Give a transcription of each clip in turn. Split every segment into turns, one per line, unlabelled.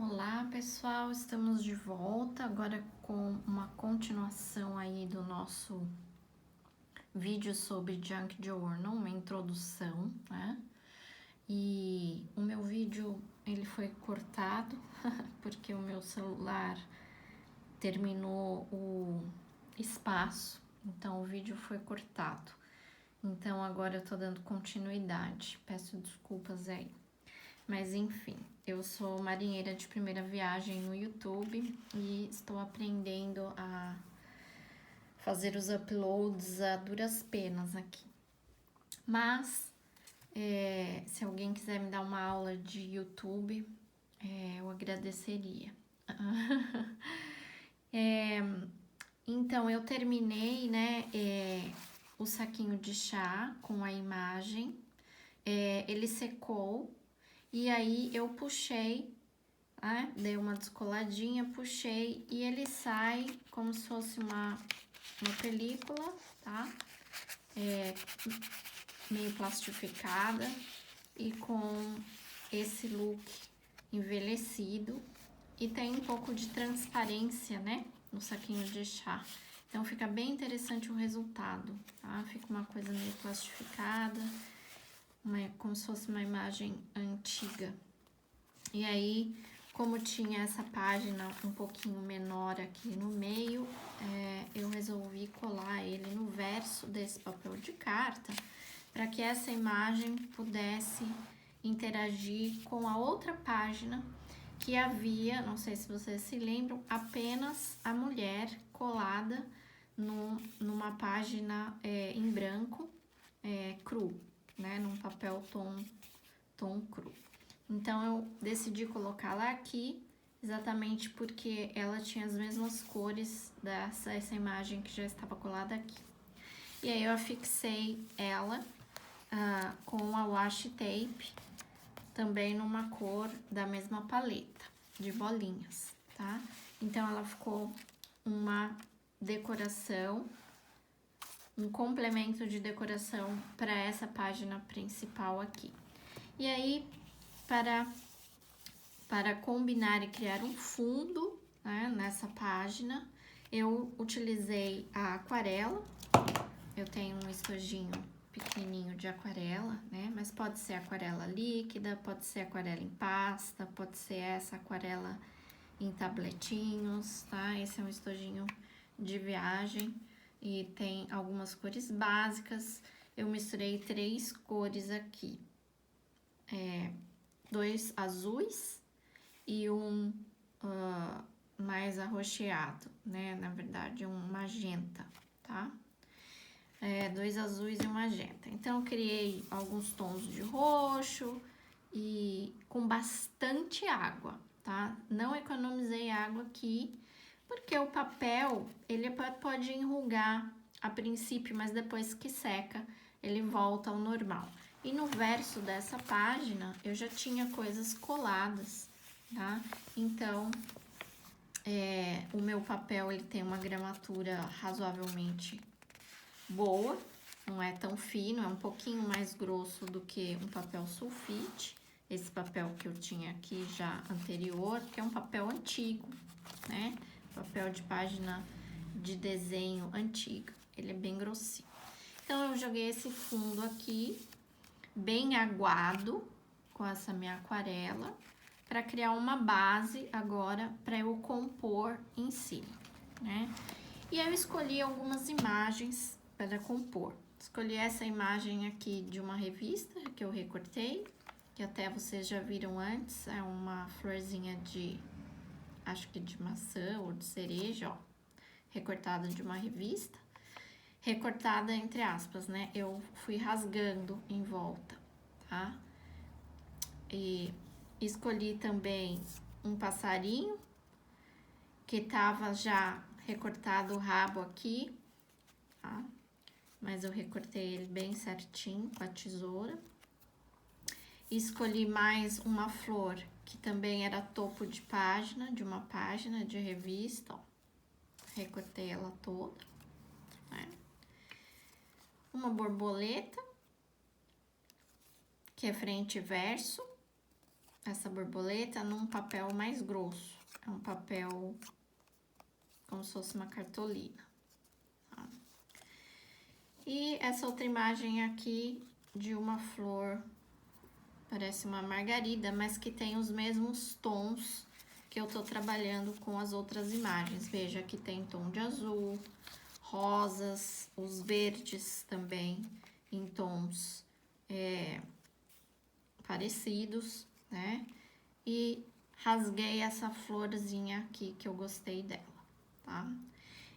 Olá pessoal, estamos de volta agora com uma continuação aí do nosso vídeo sobre Junk Journal, uma introdução, né? E o meu vídeo ele foi cortado porque o meu celular terminou o espaço, então o vídeo foi cortado. Então agora eu tô dando continuidade, peço desculpas aí. Mas enfim, eu sou marinheira de primeira viagem no YouTube e estou aprendendo a fazer os uploads a duras penas aqui. Mas, se alguém quiser me dar uma aula de YouTube, eu agradeceria. Então, eu terminei, né, o saquinho de chá com a imagem, ele secou. E aí eu puxei, né? Dei uma descoladinha, puxei e ele sai como se fosse uma película, tá? Meio plastificada e com esse look envelhecido e tem um pouco de transparência, né? No saquinho de chá. Então fica bem interessante o resultado, tá? Fica uma coisa meio plastificada, como se fosse uma imagem antiga. E aí, como tinha essa página um pouquinho menor aqui no meio, eu resolvi colar ele no verso desse papel de carta, para que essa imagem pudesse interagir com a outra página que havia, não sei se vocês se lembram, apenas a mulher colada numa página em branco, cru, né, num papel tom cru. Então, eu decidi colocá-la aqui, exatamente porque ela tinha as mesmas cores dessa imagem que já estava colada aqui. E aí, eu afixei ela com a washi tape, também numa cor da mesma paleta, de bolinhas, tá? Então, ela ficou uma decoração, um complemento de decoração para essa página principal aqui. E aí, para combinar e criar um fundo, né, nessa página, eu utilizei a aquarela. Eu tenho um estojinho pequenininho de aquarela, né? Mas pode ser aquarela líquida, pode ser aquarela em pasta, pode ser essa aquarela em tabletinhos, tá? Esse é um estojinho de viagem e tem algumas cores básicas. Eu misturei 3 cores aqui, 2 azuis e um mais arroxeado, né? Na verdade, um magenta, tá? 2 azuis e um magenta. Então, eu criei alguns tons de roxo e com bastante água, tá? Não economizei água aqui, porque o papel, ele pode enrugar a princípio, mas depois que seca, ele volta ao normal. E no verso dessa página, eu já tinha coisas coladas, tá? Então, o meu papel, ele tem uma gramatura razoavelmente boa, não é tão fino, é um pouquinho mais grosso do que um papel sulfite, esse papel que eu tinha aqui já anterior, que é um papel antigo, né? Papel de página de desenho antiga, ele é bem grossinho. Então, eu joguei esse fundo aqui, bem aguado, com essa minha aquarela, para criar uma base agora para eu compor em cima, né? E eu escolhi algumas imagens para compor. Escolhi essa imagem aqui de uma revista que eu recortei, que até vocês já viram antes, é uma florzinha de, acho que de maçã ou de cereja, ó, recortada de uma revista. Recortada entre aspas, né? Eu fui rasgando em volta, tá? E escolhi também um passarinho que tava já recortado o rabo aqui, tá? Mas eu recortei ele bem certinho com a tesoura. Escolhi mais uma flor que também era topo de página, de uma página de revista, ó. Recortei ela toda, né? Uma borboleta, que é frente e verso, essa borboleta num papel mais grosso. É um papel como se fosse uma cartolina. Tá? E essa outra imagem aqui de uma flor, parece uma margarida, mas que tem os mesmos tons que eu tô trabalhando com as outras imagens. Veja que tem tom de azul, rosas, os verdes também em tons parecidos, né? E rasguei essa florzinha aqui que eu gostei dela, tá?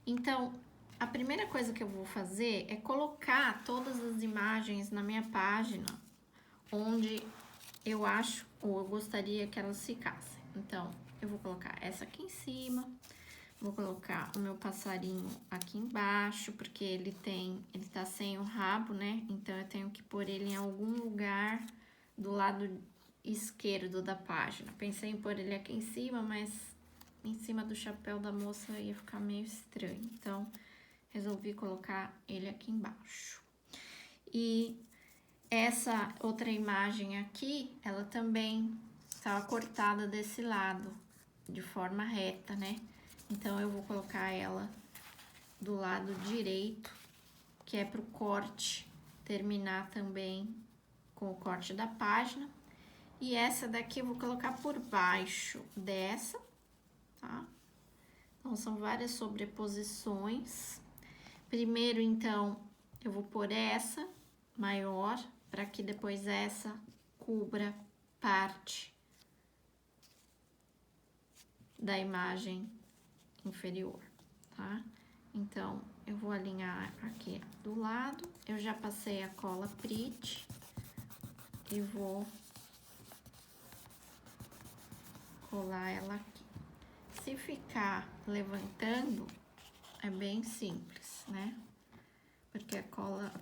Então, a primeira coisa que eu vou fazer é colocar todas as imagens na minha página onde eu acho ou eu gostaria que elas ficassem. Então, eu vou colocar essa aqui em cima, vou colocar o meu passarinho aqui embaixo, porque ele tá sem o rabo, né? Então, eu tenho que pôr ele em algum lugar do lado esquerdo da página. Pensei em pôr ele aqui em cima, mas em cima do chapéu da moça ia ficar meio estranho. Então, resolvi colocar ele aqui embaixo. E essa outra imagem aqui, ela também estava cortada desse lado, de forma reta, né? Então, eu vou colocar ela do lado direito, que é pro corte terminar também com o corte da página. E essa daqui eu vou colocar por baixo dessa, tá? Então, são várias sobreposições. Primeiro, então, eu vou pôr essa maior, para que depois essa cubra parte da imagem inferior, tá? Então, eu vou alinhar aqui do lado, eu já passei a cola Prit e vou colar ela aqui. Se ficar levantando, é bem simples, né? Porque a cola,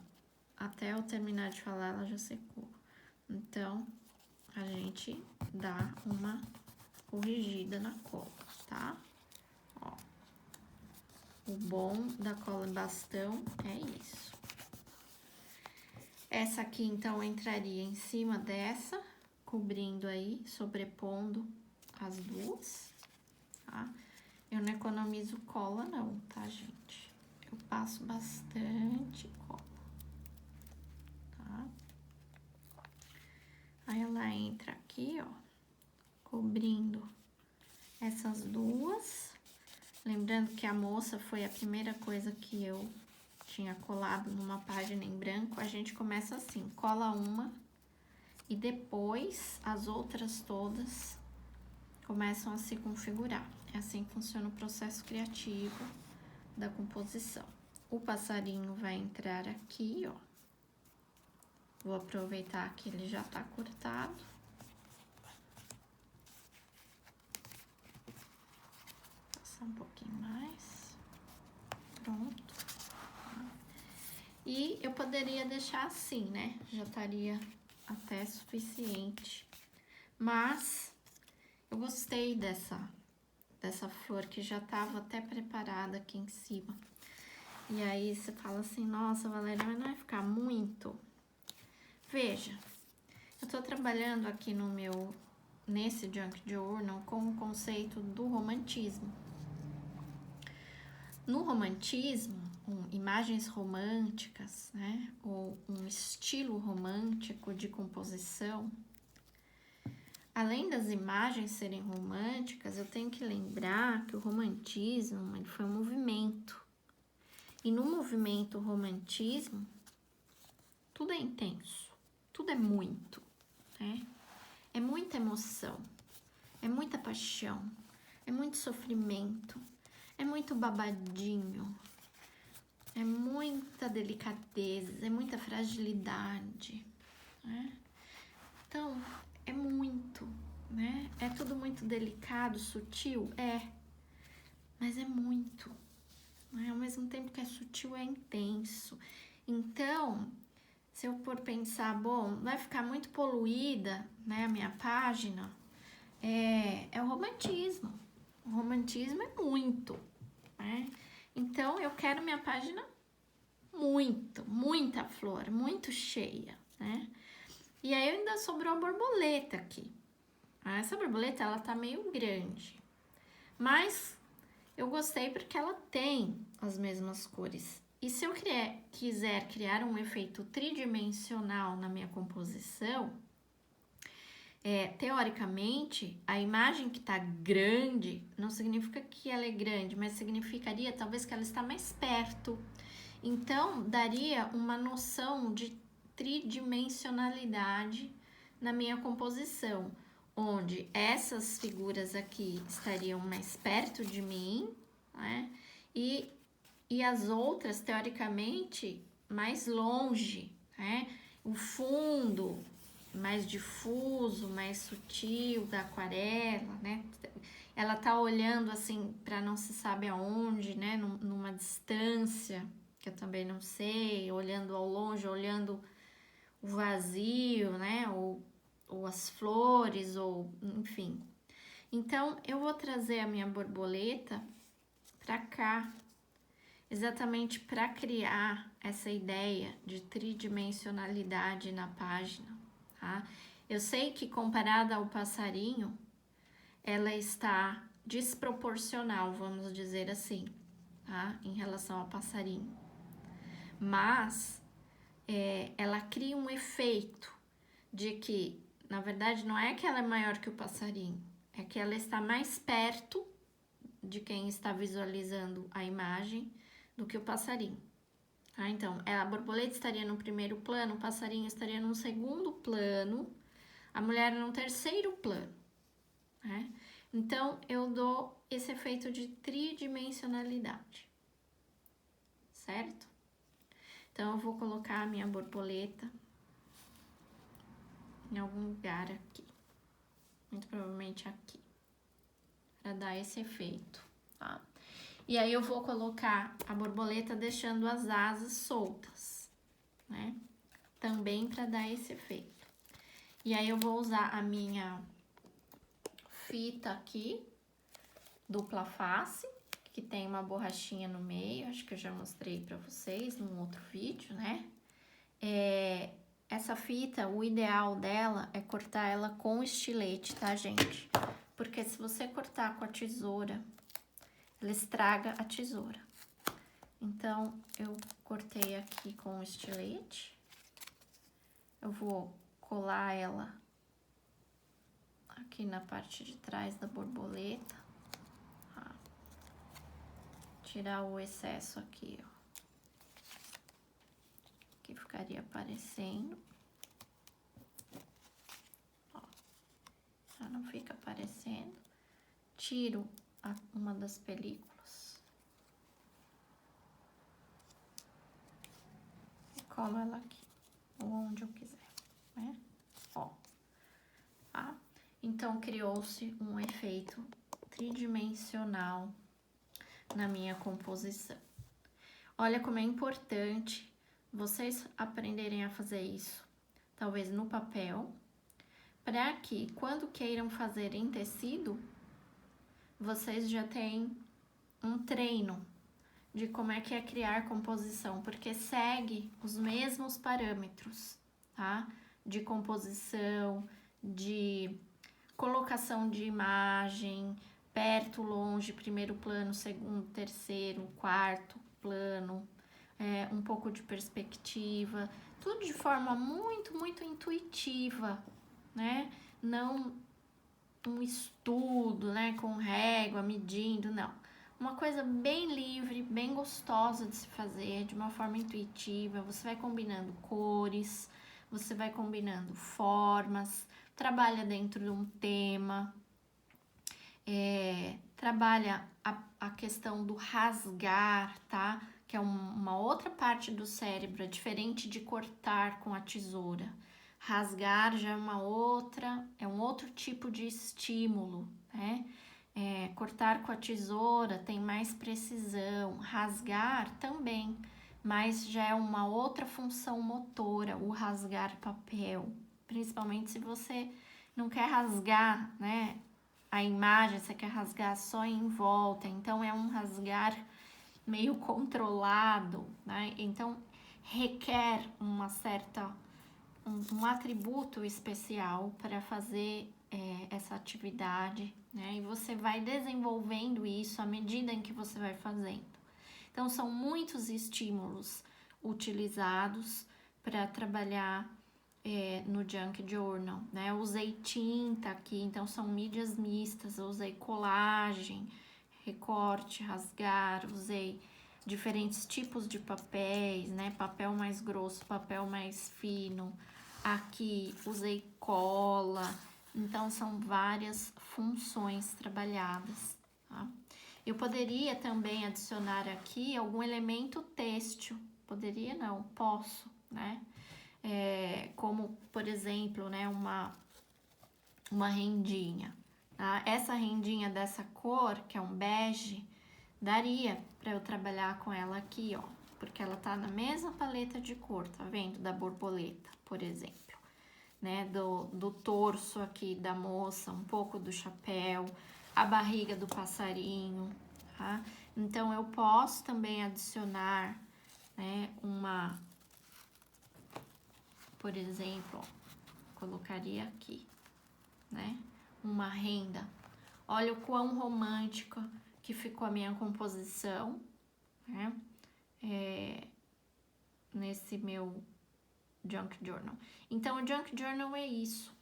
até eu terminar de falar, ela já secou. Então, a gente dá uma corrigida na cola, tá? Ó. O bom da cola em bastão é isso. Essa aqui, então, entraria em cima dessa, cobrindo aí, sobrepondo as duas, tá? Eu não economizo cola não, tá, gente? Eu passo bastante cola, tá? Aí ela entra aqui, ó, cobrindo essas duas. Lembrando que a moça foi a primeira coisa que eu tinha colado numa página em branco. A gente começa assim, cola uma e depois as outras todas começam a se configurar. É assim que funciona o processo criativo da composição. O passarinho vai entrar aqui, ó. Vou aproveitar que ele já tá cortado. Passar um pouquinho mais. Pronto. E eu poderia deixar assim, né? Já estaria até suficiente. Mas eu gostei dessa flor que já tava até preparada aqui em cima. E aí você fala assim, nossa, Valéria, mas não vai ficar muito? Veja, eu tô trabalhando aqui nesse Junk Journal com o conceito do romantismo. No romantismo, imagens românticas, né, ou um estilo romântico de composição, além das imagens serem românticas, eu tenho que lembrar que o romantismo ele foi um movimento. E no movimento romantismo, tudo é intenso, tudo é muito, né? É muita emoção, é muita paixão, é muito sofrimento, é muito babadinho, é muita delicadeza, é muita fragilidade, né? Então, é muito, né? É tudo muito delicado, sutil, mas é muito, né? Ao mesmo tempo que é sutil, é intenso. Então, se eu for pensar, bom, vai ficar muito poluída, né, a minha página, é o romantismo. O romantismo é muito, né? Então, eu quero minha página muita flor, muito cheia, né? E aí ainda sobrou a borboleta aqui. Essa borboleta, ela tá meio grande, mas eu gostei porque ela tem as mesmas cores. E se eu quiser criar um efeito tridimensional na minha composição, teoricamente, a imagem que está grande não significa que ela é grande, mas significaria talvez que ela está mais perto. Então, daria uma noção de tridimensionalidade na minha composição, onde essas figuras aqui estariam mais perto de mim, né? E as outras, teoricamente, mais longe, né? O fundo mais difuso, mais sutil da aquarela, né? Ela tá olhando assim para não se sabe aonde, né? Numa distância que eu também não sei, olhando ao longe, olhando o vazio, né? Ou as flores, ou enfim. Então, eu vou trazer a minha borboleta para cá, exatamente para criar essa ideia de tridimensionalidade na página, tá? Eu sei que comparada ao passarinho, ela está desproporcional, vamos dizer assim, tá? Em relação ao passarinho. Mas ela cria um efeito de que, na verdade, não é que ela é maior que o passarinho, é que ela está mais perto de quem está visualizando a imagem do que o passarinho. Tá? Então, a borboleta estaria no primeiro plano, o passarinho estaria no segundo plano, a mulher no terceiro plano. Né? Então, eu dou esse efeito de tridimensionalidade, certo? Então, eu vou colocar a minha borboleta em algum lugar aqui, muito provavelmente aqui, para dar esse efeito, tá? E aí eu vou colocar a borboleta deixando as asas soltas, né? Também para dar esse efeito. E aí eu vou usar a minha fita aqui, dupla face, que tem uma borrachinha no meio, acho que eu já mostrei para vocês num outro vídeo, né? Essa fita, o ideal dela é cortar ela com estilete, tá, gente? Porque se você cortar com a tesoura, ela estraga a tesoura. Então, eu cortei aqui com o estilete. Eu vou colar ela aqui na parte de trás da borboleta. Tá? Tirar o excesso aqui, ó. Que ficaria aparecendo. Ó, já não fica aparecendo. Tiro uma das películas. E colo ela aqui, ou onde eu quiser, né? Ó, tá? Então, criou-se um efeito tridimensional na minha composição. Olha como é importante vocês aprenderem a fazer isso, talvez no papel, para que quando queiram fazer em tecido, vocês já têm um treino de como é que é criar composição, porque segue os mesmos parâmetros, tá? De composição, de colocação de imagem, perto, longe, primeiro plano, segundo, terceiro, quarto plano, um pouco de perspectiva, tudo de forma muito, muito intuitiva, né? Não um estudo, né, com régua, medindo, não. Uma coisa bem livre, bem gostosa de se fazer, de uma forma intuitiva. Você vai combinando cores, você vai combinando formas, trabalha dentro de um tema, trabalha a questão do rasgar, tá? Que é uma outra parte do cérebro, é diferente de cortar com a tesoura. Rasgar já é um outro tipo de estímulo, né? Cortar com a tesoura tem mais precisão, rasgar também, mas já é uma outra função motora, o rasgar papel, principalmente se você não quer rasgar, né, a imagem, você quer rasgar só em volta, então é um rasgar meio controlado, né, então requer um atributo especial para fazer essa atividade, né? E você vai desenvolvendo isso à medida em que você vai fazendo. Então, são muitos estímulos utilizados para trabalhar no Junk Journal, né? Eu usei tinta aqui, então são mídias mistas, eu usei colagem, recorte, rasgar, usei diferentes tipos de papéis, né? Papel mais grosso, papel mais fino. Aqui usei cola, então são várias funções trabalhadas, tá? Eu poderia também adicionar aqui algum elemento têxtil, poderia não, posso, né? Como, por exemplo, né, uma rendinha, tá? Essa rendinha dessa cor, que é um bege, daria para eu trabalhar com ela aqui, ó, porque ela tá na mesma paleta de cor, tá vendo? Da borboleta, por exemplo, né? Do torso aqui da moça, um pouco do chapéu, a barriga do passarinho, tá? Então, eu posso também adicionar, né, por exemplo, ó, colocaria aqui, né, uma renda. Olha o quão romântica que ficou a minha composição, né, nesse meu Junk Journal. Então, o Junk Journal é isso,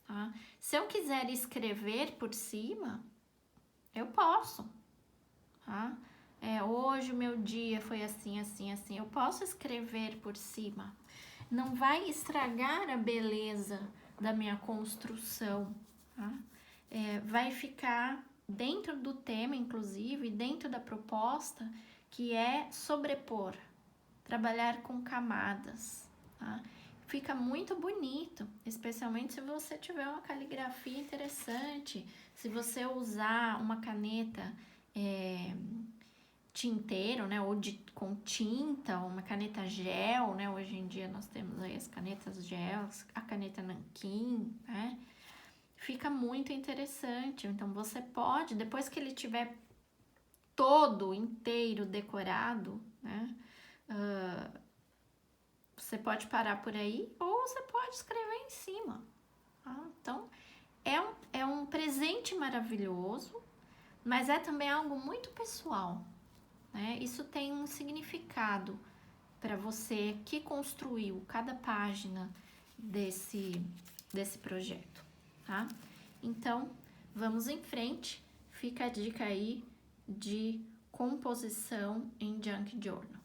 tá? Se eu quiser escrever por cima, eu posso, tá? Hoje o meu dia foi assim, assim, assim. Eu posso escrever por cima. Não vai estragar a beleza da minha construção, tá? Vai ficar dentro do tema, inclusive, dentro da proposta, que é sobrepor, trabalhar com camadas, tá? Fica muito bonito, especialmente se você tiver uma caligrafia interessante, se você usar uma caneta tinteiro, né, ou com tinta, uma caneta gel, né, hoje em dia nós temos aí as canetas gel, a caneta nanquim, né, fica muito interessante. Então, você pode, depois que ele tiver todo inteiro decorado, né, você pode parar por aí ou você pode escrever em cima, tá? Então, é um presente maravilhoso, mas é também algo muito pessoal, né? Isso tem um significado para você que construiu cada página desse projeto, tá? Então, vamos em frente. Fica a dica aí de composição em Junk Journal.